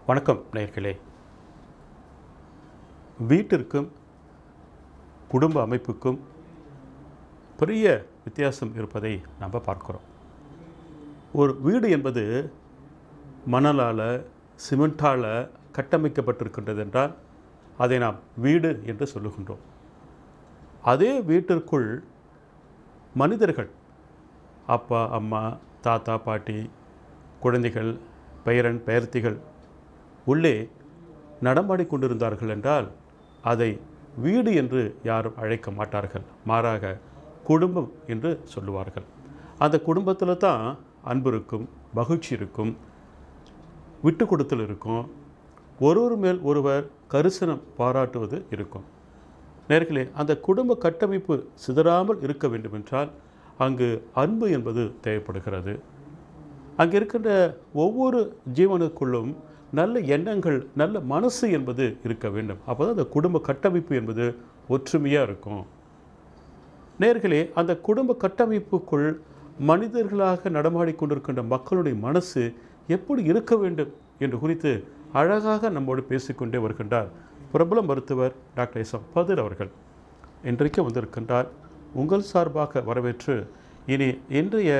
வணக்கம் நேயர்களே. வீட்டிற்கும் குடும்ப அமைப்புக்கும் பெரிய வித்தியாசம் இருப்பதை நாம் பார்க்கிறோம். ஒரு வீடு என்பது மணலால் சிமெண்டால் கட்டமைக்கப்பட்டிருக்கின்றது என்றால் அதை நாம் வீடு என்று சொல்லுகின்றோம். அதே வீட்டிற்குள் மனிதர்கள், அப்பா அம்மா, தாத்தா பாட்டி, குழந்தைகள், பேரன் பேரத்திகள் உள்ளே நடமாடி கொண்டிருந்தார்கள் என்றால் அதை வீடு என்று யாரும் அழைக்க மாட்டார்கள். மாறாக குடும்பம் என்று சொல்லுவார்கள். அந்த குடும்பத்தில் தான் அன்பு இருக்கும், மகிழ்ச்சி இருக்கும், விட்டு கொடுத்தல் இருக்கும், ஒருவர் மேல் ஒருவர் கரிசனம் பாராட்டுவது இருக்கும். நேர்களே, அந்த குடும்ப கட்டமைப்பு சிதறாமல் இருக்க வேண்டுமென்றால் அங்கு அன்பு என்பது தேவைப்படுகிறது. அங்கே இருக்கின்ற ஒவ்வொரு ஜீவனுக்குள்ளும் நல்ல எண்ணங்கள், நல்ல மனசு என்பது இருக்க வேண்டும். அப்போ தான் அந்த குடும்ப கட்டமைப்பு என்பது ஒற்றுமையாக இருக்கும். நேர்களே, அந்த குடும்ப கட்டமைப்புக்குள் மனிதர்களாக நடமாடி கொண்டிருக்கின்ற மக்களுடைய மனசு எப்படி இருக்க வேண்டும் என்று குறித்து அழகாக நம்மோடு பேசிக்கொண்டே வருகின்றார் பிரபல மருத்துவர் டாக்டர் எஸ். பதர் அவர்கள். இன்றைக்கு வந்திருக்கின்றார். உங்கள் சார்பாக வரவேற்று இனி இன்றைய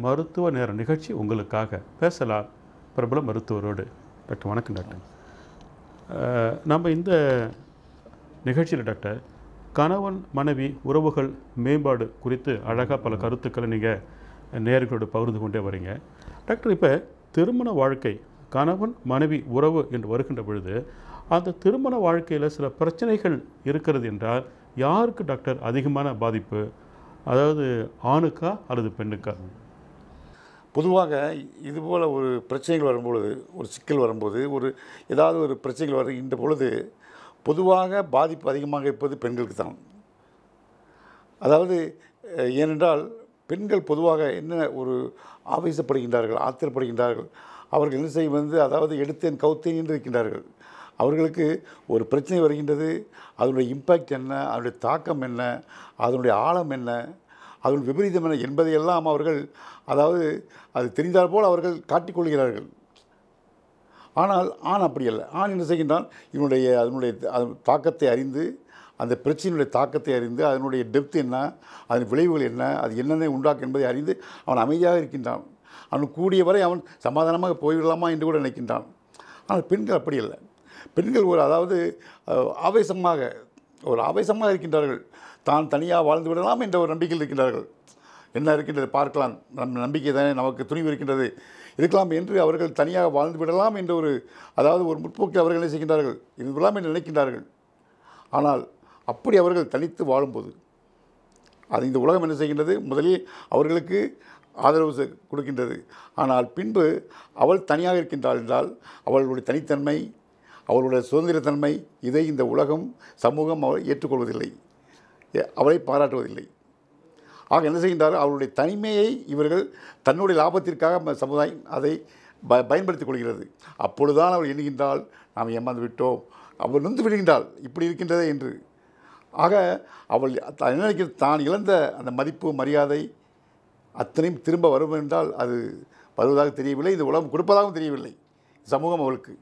மருத்துவ நேர நிகழ்ச்சி உங்களுக்காக பேசலாம் பிரபல மருத்துவரோடு. டாக்டர் வணக்கம். டாக்டர், நம்ம இந்த நிகழ்ச்சியில் டாக்டர் கணவன் மனைவி உறவுகள் மேம்பாடு குறித்து அழகாக பல கருத்துக்களை நீங்கள் நேயர்களோடு பகிர்ந்து கொண்டே வரீங்க. டாக்டர், இப்போ திருமண வாழ்க்கை, கணவன் மனைவி உறவு என்று வருகின்ற பொழுது அந்த திருமண வாழ்க்கையில் சில பிரச்சனைகள் இருக்கிறது என்றால் யாருக்கு டாக்டர் அதிகமான பாதிப்பு? அதாவது ஆணுக்கா அல்லது பெண்ணுக்கா? பொதுவாக இதுபோல் ஒரு பிரச்சனைகள் வரும்பொழுது, ஒரு சிக்கல் வரும்போது, ஏதாவது ஒரு பிரச்சனைகள் வருகின்ற பொழுது பொதுவாக பாதிப்பு அதிகமாக இருப்பது பெண்களுக்கு தான். அதாவது ஏனென்றால் பெண்கள் பொதுவாக என்ன ஒரு ஆவேசப்படுகின்றார்கள், ஆத்திரப்படுகின்றார்கள். அவர்கள் என்ன செய்வது, அதாவது எடுத்தேன் கவுத்தேன் என்று இருக்கின்றார்கள். அவர்களுக்கு ஒரு பிரச்சனை வருகின்றது, அதனுடைய இம்பேக்ட் என்ன, அதனுடைய தாக்கம் என்ன, அதனுடைய ஆழம் என்ன, அதனுடைய விபரீதம் என்ன என்பதையெல்லாம் அவர்கள், அதாவது அது தெரிந்தால் போல் அவர்கள் காட்டிக்கொள்கிறார்கள். ஆனால் ஆண் அப்படி அல்ல. ஆண் என்ன செய்கின்றான், அதனுடைய தாக்கத்தை அறிந்து, அந்த பிரச்சனையுடைய தாக்கத்தை அறிந்து, அதனுடைய டெப்த் என்ன, அதன் விளைவுகள் என்ன, அது என்னென்ன உண்டாக்கும் என்பதை அறிந்து அவன் அமைதியாக இருக்கின்றான். அவன் கூடிய வரை அவன் சமாதானமாக போய்விடலாமா என்று கூட நினைக்கின்றான். ஆனால் பெண்கள் அப்படி அல்ல. பெண்கள் அதாவது ஆவேசமாக இருக்கின்றார்கள். தான் தனியாக வாழ்ந்து விடலாம் என்ற ஒரு நம்பிக்கையில் இருக்கின்றார்கள். என்ன இருக்கின்றது பார்க்கலாம், நம்பிக்கை தானே, நமக்கு துணிவு இருக்கின்றது, இருக்கலாம் என்று அவர்கள் தனியாக வாழ்ந்து விடலாம் என்ற அதாவது ஒரு முற்போக்கில் அவர்கள் என்ன செய்கின்றார்கள், இருக்கலாம் என்று நினைக்கின்றார்கள். ஆனால் அப்படி அவர்கள் தனித்து வாழும்போது அது இந்த உலகம் என்ன செய்கின்றது, முதலில் அவர்களுக்கு ஆதரவு கொடுக்கின்றது. ஆனால் பின்பு அவள் தனியாக இருக்கின்றாள் என்றால் அவளுடைய தனித்தன்மை, அவளுடைய சுதந்திரத்தன்மை, இதை இந்த உலகம், சமூகம் அவள் ஏற்றுக்கொள்வதில்லை, அவளை பாராட்டுவதில்லை. ஆக என்ன செய்கின்றார்கள், அவளுடைய தனிமையை இவர்கள் தன்னுடைய லாபத்திற்காக சமுதாயம் அதை பயன்படுத்திக் கொள்கிறது. அப்பொழுதுதான் அவள் எண்ணுகின்றாள், நாம் ஏமாந்து விட்டோம், அவள் நொந்து விடுகின்றாள், இப்படி இருக்கின்றதே என்று. ஆக அவள் நினைக்கிற தான் இழந்த அந்த மதிப்பு மரியாதை அத்தனையும் திரும்ப வரும் என்றால் அது வருவதாக தெரியவில்லை, இந்த உலகம் கொடுப்பதாகவும் தெரியவில்லை சமூகம் அவளுக்கு.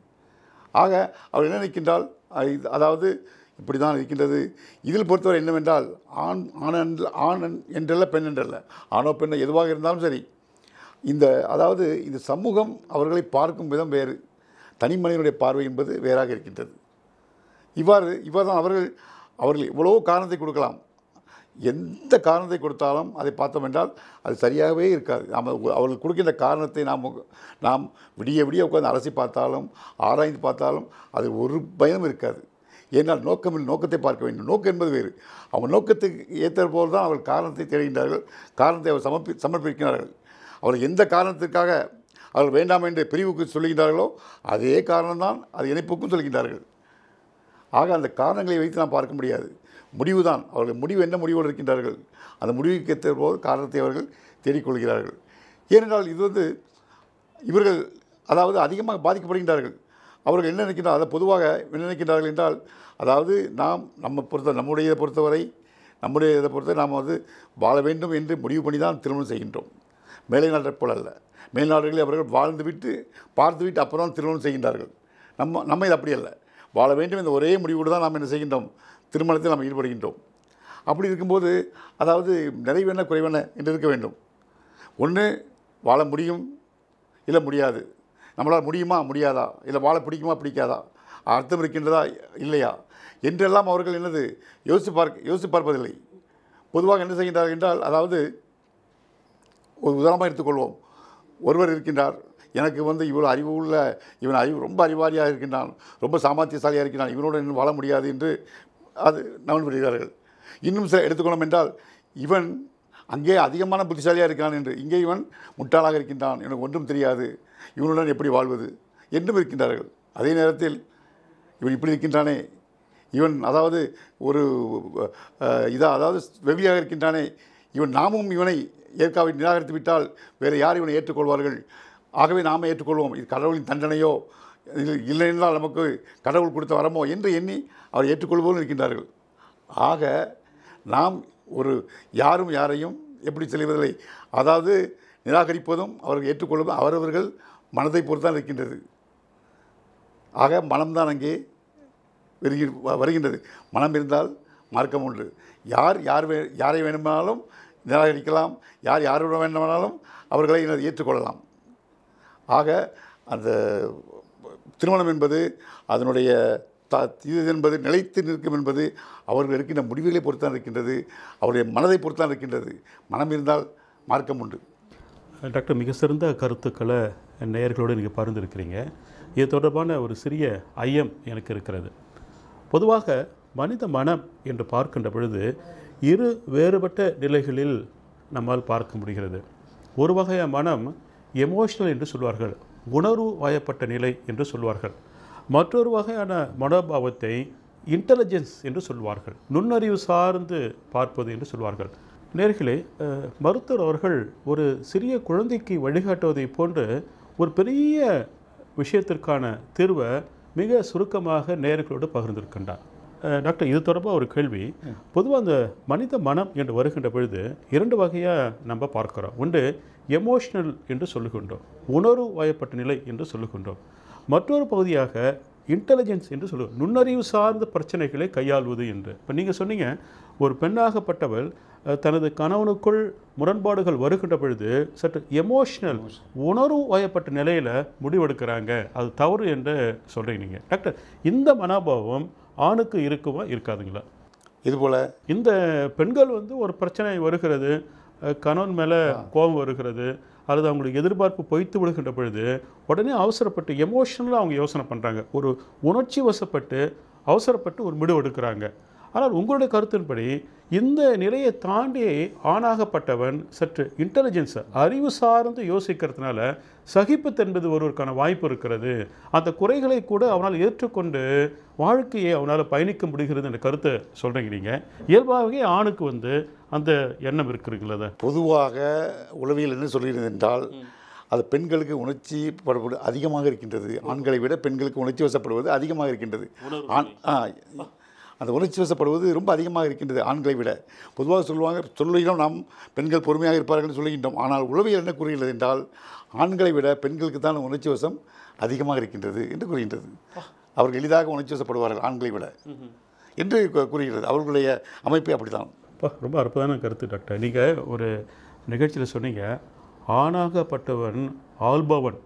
ஆக அவள் என்ன நினைக்கின்றாள், அதாவது இப்படி தான் இருக்கின்றது. இதில் பொறுத்தவரை என்னவென்றால் ஆண் என்றல்ல, பெண் என்றல்ல, ஆணோ பெண்ணோ எதுவாக இருந்தாலும் சரி, அதாவது இந்த சமூகம் அவர்களை பார்க்கும் விதம் வேறு, தனி மனிதனுடைய பார்வை என்பது வேறாக இருக்கின்றது. இவ்வாறு தான் அவர்கள் எவ்வளவோ காரணத்தை கொடுக்கலாம். எந்த காரணத்தை கொடுத்தாலும் அதை பார்த்தோம் என்றால் அது சரியாகவே இருக்காது. அவர்கள் கொடுக்கின்ற காரணத்தை நாம் விடிய உட்கார்ந்து அலசி பார்த்தாலும் ஆராய்ந்து பார்த்தாலும் அது ஒரு பயனும் இருக்காது. ஏன்னால் நோக்கத்தை பார்க்க வேண்டும். நோக்கம் என்பது வேறு. அவங்க நோக்கத்துக்கு ஏற்ற போல் தான் அவர்கள் காரணத்தை தேடுகின்றார்கள், காரணத்தை அவர் சமர்ப்பிக்கிறார்கள். அவர்கள் எந்த காரணத்திற்காக அவர்கள் வேண்டாம் என்று பிரிவுக்கு சொல்லுகின்றார்களோ அதே காரணம்தான் அது இணைப்புக்கும் சொல்கின்றார்கள். ஆக அந்த காரணங்களை வைத்து நாம் பார்க்க முடியாது. முடிவு தான், அவர்கள் முடிவு என்ன முடிவோடு இருக்கின்றார்கள், அந்த முடிவுக்கு ஏற்ற போது காரணத்தை அவர்கள் தேடிக்கொள்கிறார்கள். ஏனென்றால் இவர்கள் அதாவது அதிகமாக பாதிக்கப்படுகின்றார்கள். அவர்கள் என்ன நினைக்கின்றார்கள், அதை பொதுவாக என்ன நினைக்கின்றார்கள் என்றால், அதாவது நம்முடைய இதை பொறுத்தவரை நாம் வாழ வேண்டும் என்று முடிவு பண்ணி தான் திருமணம் செய்கின்றோம். மேலை நாட்டை போல அல்ல. மேல் நாடுகளில் அவர்கள் வாழ்ந்துவிட்டு பார்த்துவிட்டு அப்புறம் திருமணம் செய்கின்றார்கள். நம்ம இது அப்படி அல்ல. வாழ வேண்டும் என்ற ஒரே முடிவோடு தான் நாம் என்ன செய்கின்றோம், திருமணத்தில் நாம் ஈடுபடுகின்றோம். அப்படி இருக்கும்போது அதாவது நிறைவேன குறைவென என்று இருக்க வேண்டும். ஒன்று வாழ முடியும், இல்லை முடியாது. நம்மளால் முடியுமா முடியாதா, இல்லை வாழ பிடிக்குமா பிடிக்காதா, அர்த்தம் இருக்கின்றதா இல்லையா என்றெல்லாம் அவர்கள் என்னது யோசித்து பார்ப்பதில்லை. பொதுவாக என்ன செய்கின்றார்கள் என்றால், அதாவது ஒரு உதாரணமாக எடுத்துக்கொள்வோம். ஒருவர் இருக்கின்றார், எனக்கு இவ்வளோ அறிவு உள்ள இவன் ரொம்ப அறிவாளியாக இருக்கின்றான், ரொம்ப சாமர்த்தியசாலியாக இருக்கிறான், இவனோடு இன்னும் வாழ முடியாது என்று அது நவன் விடுகிறார்கள். இன்னும் சில எடுத்துக்கொள்ளோம் என்றால், இவன் அங்கே அதிகமான புத்திசாலியாக இருக்கிறான் என்று, இங்கே இவன் முட்டாளாக இருக்கின்றான், எனக்கு ஒன்றும் தெரியாது, இவனுடன் எப்படி வாழ்வது என்றும் இருக்கின்றார்கள். அதே நேரத்தில் இவன் இப்படி இருக்கின்றானே, இவன் அதாவது ஒரு அதாவது வெவியாக இருக்கின்றானே, நாமும் இவனை ஏற்காவை நிராகரித்து விட்டால் வேறு யார் இவனை ஏற்றுக்கொள்வார்கள், ஆகவே நாம் ஏற்றுக்கொள்வோம், இது கடவுளின் தண்டனையோ இல்லை என்றால் நமக்கு கடவுள் கொடுத்த வரமோ என்று எண்ணி அவர் ஏற்றுக்கொள்வோம் இருக்கின்றார்கள். ஆக நாம் யாரும் யாரையும் எப்படி செல்வதில்லை, அதாவது நிராகரிப்பதும் அவர்கள் ஏற்றுக்கொள்வதும் அவரவர்கள் மனதை பொறுத்தான் இருக்கின்றது. ஆக மனம்தான் அங்கே வருகின்றது. மனம் இருந்தால் மார்க்கம் உண்டு. யாரை வேண்டுமானாலும் நிராகரிக்கலாம், யாருடன் வேண்டுமானாலும் அவர்களை ஏற்றுக்கொள்ளலாம். ஆக அந்த திருமணம் என்பது அதனுடைய இது என்பது நிலைத்து நிற்கும் என்பது அவர்கள் இருக்கின்ற முடிவுகளை பொறுத்தான் இருக்கின்றது, அவருடைய மனதை பொறுத்தான் இருக்கின்றது. மனம் இருந்தால் மார்க்கம் உண்டு. டாக்டர், மிக சிறந்த கருத்துக்களை நேயர்களோடு நீங்கள் பகிர்ந்திருக்கிறீங்க. இது தொடர்பான ஒரு சிறிய ஐயம் எனக்கு இருக்கிறது. பொதுவாக மனித மனம் என்று பார்க்கின்ற பொழுது இரு வேறுபட்ட நிலைகளில் நம்மால் பார்க்க முடிகிறது. ஒரு வகையான மனம் எமோஷனல் என்று சொல்வார்கள், உணர்வு வயப்பட்ட நிலை என்று சொல்வார்கள். மற்றொரு வகையான மனோபாவத்தை இன்டெலிஜென்ஸ் என்று சொல்வார்கள், நுண்ணறிவு சார்ந்து பார்ப்பது என்று சொல்வார்கள். நேர்களே, மருத்துவர் அவர்கள் ஒரு சிறிய குழந்தைக்கு வழிகாட்டுவதை போன்று ஒரு பெரிய விஷயத்திற்கான தீர்வை மிக சுருக்கமாக நேயர்களோடு பகிர்ந்திருக்கின்றார். டாக்டர், இது தொடர்பாக ஒரு கேள்வி. பொதுவாக அந்த மனித மனம் என்று வருகின்ற பொழுது இரண்டு வகையாக நம்ம பார்க்கிறோம். ஒன்று எமோஷனல் என்று சொல்லுகின்றோம், உணர்வு வயப்பட்ட நிலை என்று சொல்லுகின்றோம். மற்றொரு பகுதியாக இன்டெலிஜென்ஸ் என்று சொல்லுவோம், நுண்ணறிவு சார்ந்த பிரச்சனைகளை கையாள்வது என்று. இப்போ நீங்கள் சொன்னீங்க, ஒரு பெண்ணாகப்பட்டவள் தனது கணவனுக்குள் முரண்பாடுகள் வருகின்ற பொழுது சற்று எமோஷனல் உணர்வு வயப்பட்ட நிலையில் முடிவெடுக்கிறாங்க, அது தவறு என்று சொல்கிறீங்க நீங்கள். டாக்டர், இந்த மனோபாவம் ஆணுக்கு இருக்குமா இருக்காதுங்களா? இதுபோல் இந்த பெண்கள் ஒரு பிரச்சனை வருகிறது, கணவன் மேலே கோபம் வருகிறது, அல்லது அவங்களுடைய எதிர்பார்ப்பு பொய்த்து விடுகின்ற பொழுது உடனே அவசரப்பட்டு எமோஷனலாக அவங்க யோசனை பண்ணுறாங்க, ஒரு உணர்ச்சி வசப்பட்டு அவசரப்பட்டு ஒரு முடிவு எடுக்கிறாங்க. ஆனால் உங்களுடைய கருத்தின்படி இந்த நிலையை தாண்டி ஆணாகப்பட்டவன் சற்று இன்டெலிஜென்ஸ் அறிவு சார்ந்து யோசிக்கிறதுனால சகிப்புத்தென்பது ஒருவருக்கான வாய்ப்பு இருக்கிறது, அந்த குறைகளை கூட அவனால் ஏற்றுக்கொண்டு வாழ்க்கையை அவனால் பயணிக்க முடிகிறது என்ற கருத்தை சொல்கிறீங்க நீங்கள். இயல்பாகவே ஆணுக்கு அந்த எண்ணம் இருக்குங்களா? பொதுவாக உளவியல் என்ன சொல்கிறது என்றால், அது பெண்களுக்கு உணர்ச்சி படுவது அதிகமாக இருக்கின்றது, ஆண்களை விட பெண்களுக்கு உணர்ச்சி வசப்படுவது அதிகமாக இருக்கின்றது. அந்த உணர்ச்சி வசப்படுவது ரொம்ப அதிகமாக இருக்கின்றது ஆண்களை விட. பொதுவாக சொல்லுகிறோம் நாம் பெண்கள் பொறுமையாக இருப்பார்கள் சொல்லுகின்றோம். ஆனால் உளவியல் என்ன கூறுகிறது என்றால், ஆண்களை விட பெண்களுக்கு தான் உணர்ச்சி வசம் அதிகமாக இருக்கின்றது என்று கூறுகின்றது. அவர்கள் எளிதாக உணர்ச்சி வசப்படுவார்கள் ஆண்களை விட என்று கூறுகிறது. அவர்களுடைய அமைப்பை அப்படித்தான். ரொம்ப அற்புதமான கருத்து டாக்டர். நீங்கள் ஒரு நிகழ்ச்சியில் சொன்னீங்க, ஆணாகப்பட்டவன் ஆள்பவன்,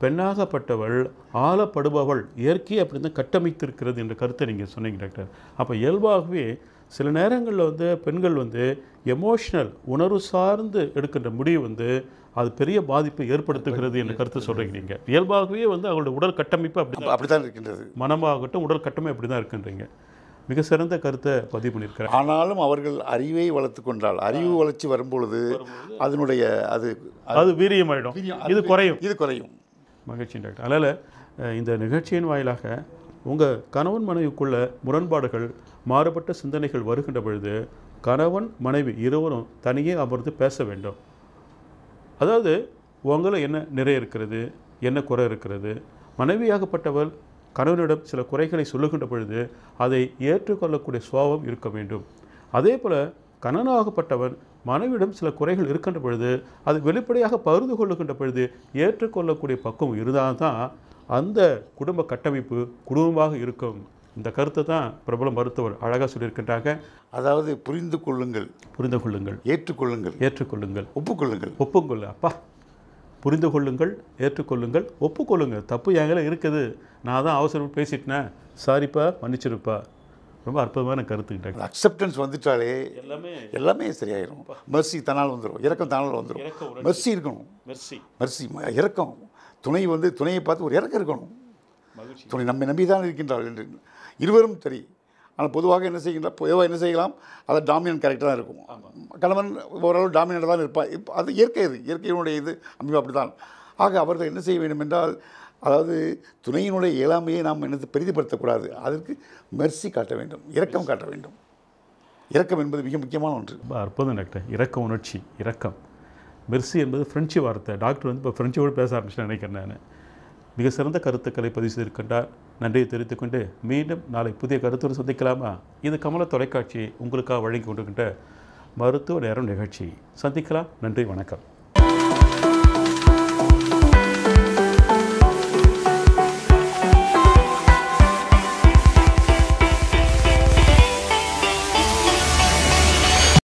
பெண்ணாகப்பட்டவள் ஆளப்படுபவள், இயற்கையை அப்படி தான் கட்டமைத்திருக்கிறது என்ற கருத்தை நீங்கள் சொன்னீங்க டாக்டர். அப்போ இயல்பாகவே சில நேரங்களில் பெண்கள் எமோஷ்னல் உணர்வு சார்ந்து எடுக்கின்ற முடிவு அது பெரிய பாதிப்பை ஏற்படுத்துகிறது என்ற கருத்தை சொல்கிறீங்க நீங்கள். இயல்பாகவே அவங்களுடைய உடல் கட்டமைப்பு அப்படித்தான் இருக்கின்றது, மனமாகட்டும் உடல் கட்டமைப்பு அப்படி தான் இருக்குன்றீங்க. மிக சிறந்த கருத்தை பதிவு பண்ணியிருக்கிறேன். ஆனாலும் அவர்கள் அறிவை வளர்த்து கொண்டால், அறிவு வளர்ச்சி வரும்பொழுது அதனுடைய அது வீரியமாயிடும், இது குறையும். மகிழ்ச்சி டாக்டர். அதனால் இந்த நிகழ்ச்சியின் வாயிலாக உங்கள் கணவன் மனைவிக்குள்ள முரண்பாடுகள், மாறுபட்ட சிந்தனைகள் வருகின்ற பொழுது கணவன் மனைவி இருவரும் தனியே அமர்ந்து பேச வேண்டும். அதாவது உங்களை என்ன நிறை இருக்கிறது, என்ன குறை இருக்கிறது, மனைவியாகப்பட்டவள் கணவனிடம் சில குறைகளை சொல்லுகின்ற பொழுது அதை ஏற்றுக்கொள்ளக்கூடிய சுபாவம் இருக்க வேண்டும். அதே போல் கணவனாகப்பட்டவன் மனைவியிடம் சில குறைகள் இருக்கின்ற பொழுது அது வெளிப்படையாக பகிர்ந்து கொள்ளுகின்ற பொழுது ஏற்றுக்கொள்ளக்கூடிய பக்குவம் இருந்தால் தான் அந்த குடும்ப கட்டமைப்பு குடும்பமாக இருக்கும். இந்த கருத்தை தான் பிரபல மருத்துவர் அழகாக சொல்லியிருக்கின்றாங்க. அதாவது புரிந்து கொள்ளுங்கள், புரிந்து கொள்ளுங்கள், ஏற்றுக்கொள்ளுங்கள், ஏற்றுக்கொள்ளுங்கள், ஒப்புக்கொள்ளுங்கள். ஒப்புக்கொள்ளு. அப்பா, புரிந்து கொள்ளுங்கள், ஏற்றுக்கொள்ளுங்கள், ஒப்புக்கொள்ளுங்கள். தப்பு எங்களை இருக்குது, நான் தான் அவசரம் பேசிட்டேன், சாரிப்பா, மன்னிச்சிருப்பா. ரொம்ப அற்புதமான கருத்துக்கிட்டாங்க. அக்செப்டன்ஸ் வந்துட்டாலே எல்லாமே சரியாயிடும். மெர்சி தன்னால் வந்துடும், இரக்கம் தன்னால் வந்துடும். மெர்சி இருக்கணும், மெர்சி இரக்கம். துணையை பார்த்து ஒரு இரக்கம் இருக்கணும். துணை நம்மை நம்பி தான் இருக்கின்றாள் என்று இருவரும் சரி. ஆனால் பொதுவாக என்ன செய்யலாம், அதை டாமினன்ட் கேரக்டர் தான் இருக்கும். கணவன் ஓரளவு டாமினன்ட் தான் இருப்பார். இப்போ அது இயற்கையினுடைய இது அமைப்பு அப்படி தான். ஆக அவர்கள் என்ன செய்ய வேண்டும் என்றால், அதாவது துணையினுடைய இயலாமையை நாம் பெரிதுபடுத்தக்கூடாது. அதற்கு மெர்சி காட்ட வேண்டும், இரக்கம் காட்ட வேண்டும். இரக்கம் என்பது மிக முக்கியமான ஒன்று. ரொம்ப அற்புதம் டாக்டர். இரக்க உணர்ச்சி, இரக்கம். மெர்சி என்பது ஃப்ரெஞ்சு வார்த்தை. டாக்டர் இப்போ ஃப்ரெஞ்சோடு பேச ஆரம்பிச்சேன் நினைக்கிறேன் நான். மிக சிறந்த கருத்துக்களை பதிவு செய்திருக்கின்றார். நன்றியை தெரிவித்துக்கொண்டு மீண்டும் நாளை புதிய கருத்துடன் சந்திக்கலாமா? இது கமல தொலைக்காட்சி உங்களுக்காக வழங்கி கொண்டிருக்கின்ற மருத்துவ நேரம் நிகழ்ச்சி. சந்திக்கலாம். நன்றி, வணக்கம்.